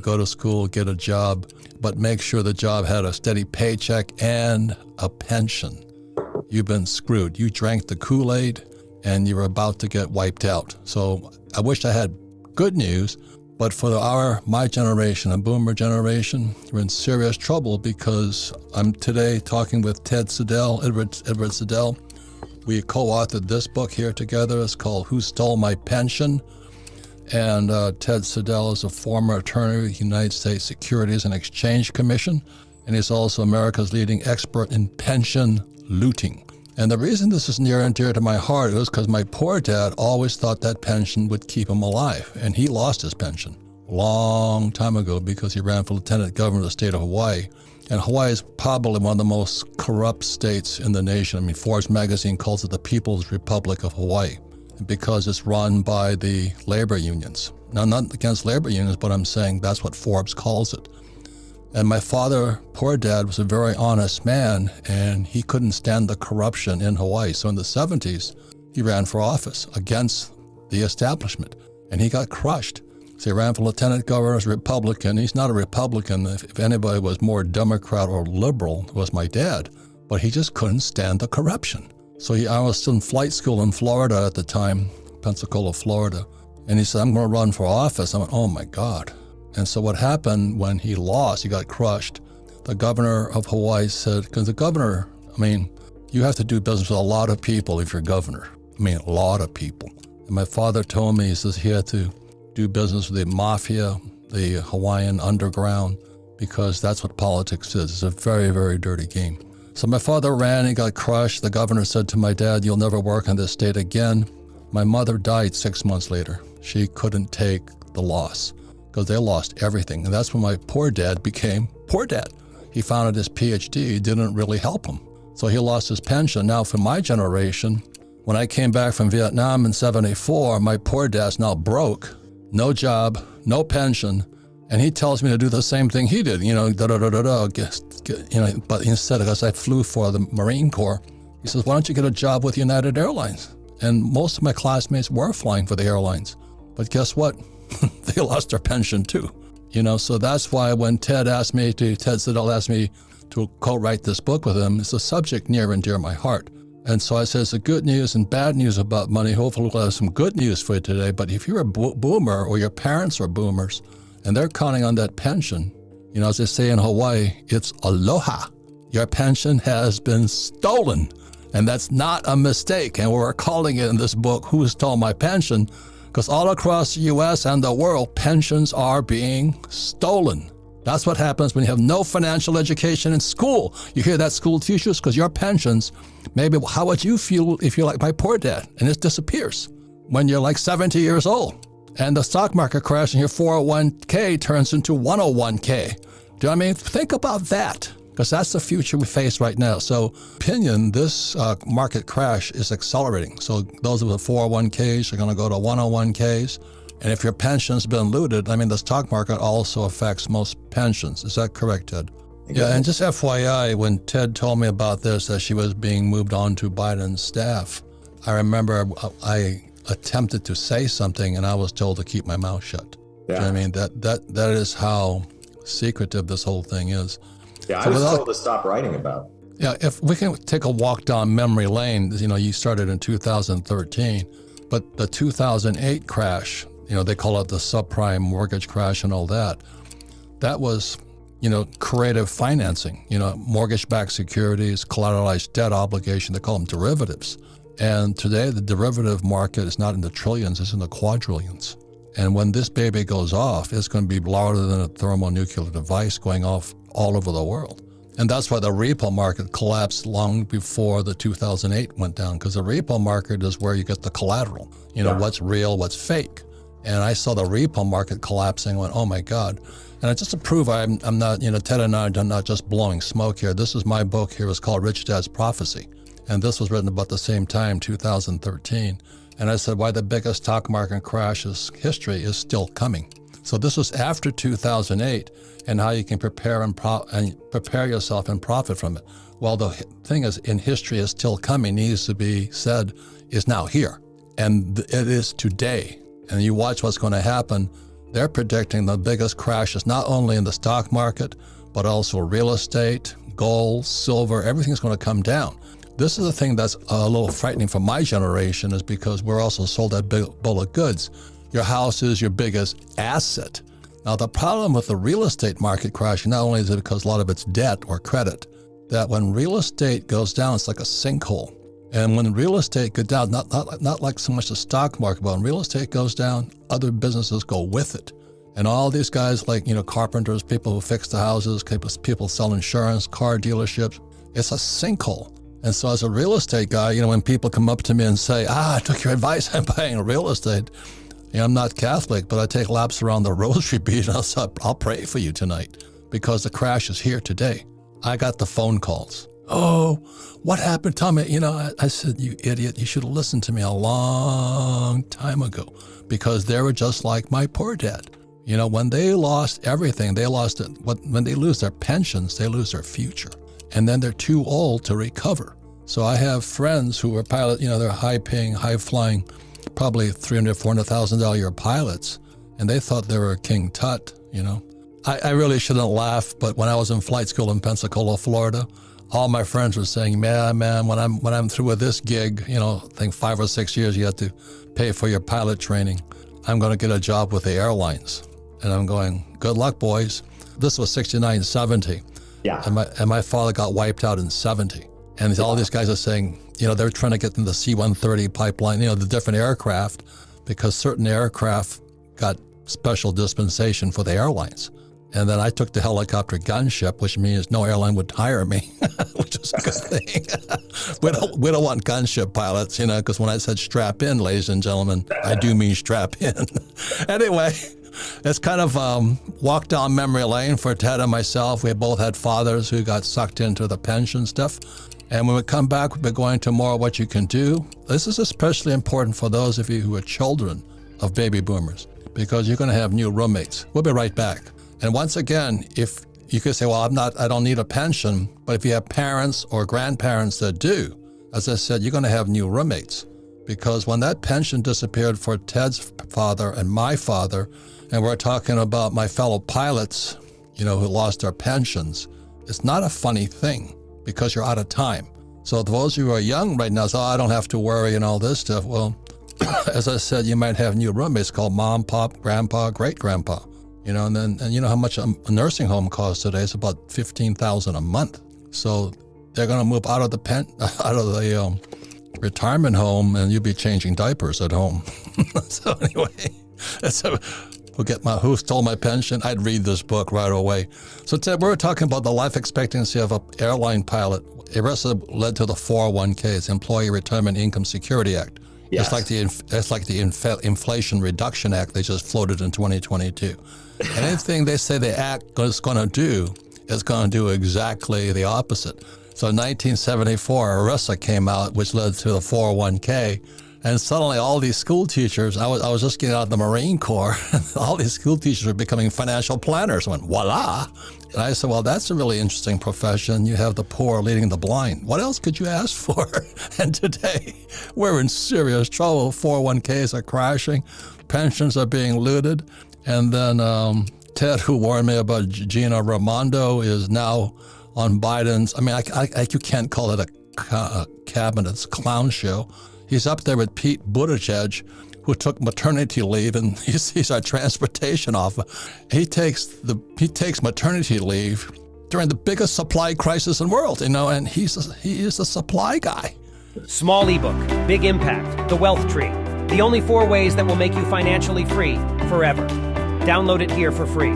go to school, get a job, but make sure the job had a steady paycheck and a pension. You've been screwed. You drank the Kool-Aid and you're about to get wiped out. So I wish I had good news, but for my generation, a boomer generation, we're in serious trouble because I'm today talking with Ted Siedle, Edward Siedle. We co-authored this book here together. It's called Who Stole My Pension? And Ted Siedle is a former attorney with the United States Securities and Exchange Commission, and he's also America's leading expert in pension looting. And the reason this is near and dear to my heart is because my poor dad always thought that pension would keep him alive, and he lost his pension a long time ago because he ran for lieutenant governor of the state of Hawaii. And Hawaii is probably one of the most corrupt states in the nation. I mean, Forbes magazine calls it the People's Republic of Hawaii because it's run by the labor unions. Now, I'm not against labor unions, but I'm saying that's what Forbes calls it. And my father, poor dad, was a very honest man, and he couldn't stand the corruption in Hawaii. So in the 70s, he ran for office against the establishment, and he got crushed. So he ran for lieutenant governor as a Republican. He's not a Republican. If anybody was more Democrat or liberal, it was my dad. But he just couldn't stand the corruption. So I was still in flight school in Florida at the time, Pensacola, Florida. And he said, I'm going to run for office. I went, oh my God. And so what happened when he lost, he got crushed, the governor of Hawaii said, because the governor, you have to do business with a lot of people if you're governor. A lot of people. And my father told me, he says he had to do business with the mafia, the Hawaiian underground, because that's what politics is. It's a very, very dirty game. So my father ran, he got crushed. The governor said to my dad, you'll never work in this state again. My mother died 6 months later. She couldn't take the loss because they lost everything. And that's when my poor dad became poor dad. He founded his PhD, it didn't really help him. So he lost his pension. Now for my generation, when I came back from Vietnam in 74, my poor dad's now broke, no job, no pension, and he tells me to do the same thing he did, but instead, because I flew for the Marine Corps, he says, why don't you get a job with United Airlines? And most of my classmates were flying for the airlines. But guess what? They lost their pension too. So that's why when Ted Siedle asked me to co-write this book with him, it's a subject near and dear to my heart. And so I said, it's the good news and bad news about money. Hopefully we'll have some good news for you today. But if you're a boomer or your parents are boomers and they're counting on that pension, as they say in Hawaii, it's aloha. Your pension has been stolen. And that's not a mistake. And we're calling it in this book, Who Stole My Pension? Because all across the U.S. and the world, pensions are being stolen. That's what happens when you have no financial education in school. You hear that, school teachers, because your pensions, maybe how would you feel if you're like my poor dad and it disappears when you're like 70 years old and the stock market crashes and your 401k turns into 101k? Do you know what I mean? Think about that, because that's the future we face right now. So this market crash is accelerating. So those with 401ks are going to go to 101ks. And if your pension's been looted, the stock market also affects most pensions. Is that correct, Ted? Yeah, and just FYI, when Ted told me about this, that she was being moved on to Biden's staff, I remember I attempted to say something and I was told to keep my mouth shut. Yeah. Do you know what I mean? That is how secretive this whole thing is. Yeah, I was told to stop writing about it. Yeah, if we can take a walk down memory lane, you started in 2013, but the 2008 crash, they call it the subprime mortgage crash and all that. That was, creative financing, mortgage-backed securities, collateralized debt obligation, they call them derivatives. And today the derivative market is not in the trillions, it's in the quadrillions. And when this baby goes off, it's going to be larger than a thermonuclear device going off all over the world. And that's why the repo market collapsed long before the 2008 went down, because the repo market is where you get the collateral, what's real, what's fake. And I saw the repo market collapsing and went, oh my God. And just to prove I'm not, Ted and I are not just blowing smoke here. This is my book here. It's called Rich Dad's Prophecy. And this was written about the same time, 2013. And I said, why the biggest stock market crash in history is still coming. So this was after 2008 and how you can prepare yourself and profit from it. Well, the thing is, in history is still coming, needs to be said, is now here. And it is today. And you watch what's going to happen They're predicting the biggest crashes, not only in the stock market, but also real estate, gold, silver, everything's going to come down. This is the thing that's a little frightening for my generation, is because we're also sold that big bill of goods. Your house is your biggest asset. Now, the problem with the real estate market crashing, not only is it because a lot of it's debt or credit, that when real estate goes down, it's like a sinkhole. And when real estate goes down, not like so much the stock market, but when real estate goes down, other businesses go with it. And all these guys like, carpenters, people who fix the houses, people sell insurance, car dealerships, it's a sinkhole. And so as a real estate guy, when people come up to me and say, I took your advice on buying real estate, I'm not Catholic, but I take laps around the rosary bead and I'll pray for you tonight because the crash is here today. I got the phone calls. Oh, what happened? Tell me. I said, you idiot, you should have listened to me a long time ago, because they were just like my poor dad. When they lost everything, they lost it. When they lose their pensions, they lose their future. And then they're too old to recover. So I have friends who are pilots, they're high-paying, high-flying, probably $300,000, $400,000 a year pilots, and they thought they were King Tut, I really shouldn't laugh, but when I was in flight school in Pensacola, Florida, all my friends were saying, man, when I'm through with this gig, I think 5 or 6 years you have to pay for your pilot training, I'm going to get a job with the airlines. And I'm going, good luck, boys. This was 69, 70. Yeah. And my father got wiped out in 70. And all these guys are saying, they're trying to get in the C-130 pipeline, the different aircraft, because certain aircraft got special dispensation for the airlines. And then I took the helicopter gunship, which means no airline would hire me, which is a good thing. we don't want gunship pilots, because when I said strap in, ladies and gentlemen, I do mean strap in. Anyway, it's kind of walk down memory lane for Ted and myself. We both had fathers who got sucked into the pension stuff. And when we come back, we'll be going to more of what you can do. This is especially important for those of you who are children of baby boomers, because you're going to have new roommates. We'll be right back. And once again, if you could say, well, I don't need a pension, but if you have parents or grandparents that do, as I said, you're going to have new roommates. Because when that pension disappeared for Ted's father and my father, and we're talking about my fellow pilots, who lost their pensions, it's not a funny thing, because you're out of time. So those who are young right now say, I don't have to worry and all this stuff. Well, as I said, you might have new roommates called mom, pop, grandpa, great-grandpa. And you know how much a nursing home costs today? It's about $15,000 a month. So they're going to move out of the retirement home, and you'll be changing diapers at home. So anyway, who stole my pension? I'd read this book right away. So Ted, we were talking about the life expectancy of an airline pilot. ERISA led to the 401ks, Employee Retirement Income Security Act. Yes. It's like the Inflation Reduction Act they just floated in 2022. And anything they say the act is going to do is going to do exactly the opposite. So in 1974, ERISA came out, which led to the 401k. And suddenly all these school teachers, I was just getting out of the Marine Corps, and all these school teachers are becoming financial planners. I went, voila. And I said, well, that's a really interesting profession. You have the poor leading the blind. What else could you ask for? And today, we're in serious trouble. 401ks are crashing. Pensions are being looted. And then Ted, who warned me about Gina Raimondo, is now on Biden's. I mean, you can't call it a cabinet's clown show. He's up there with Pete Buttigieg, who took maternity leave, and he's our transportation officer. He takes maternity leave during the biggest supply crisis in the world, and he is a supply guy. Small ebook, big impact, the wealth tree. The only 4 ways that will make you financially free forever. Download it here for free.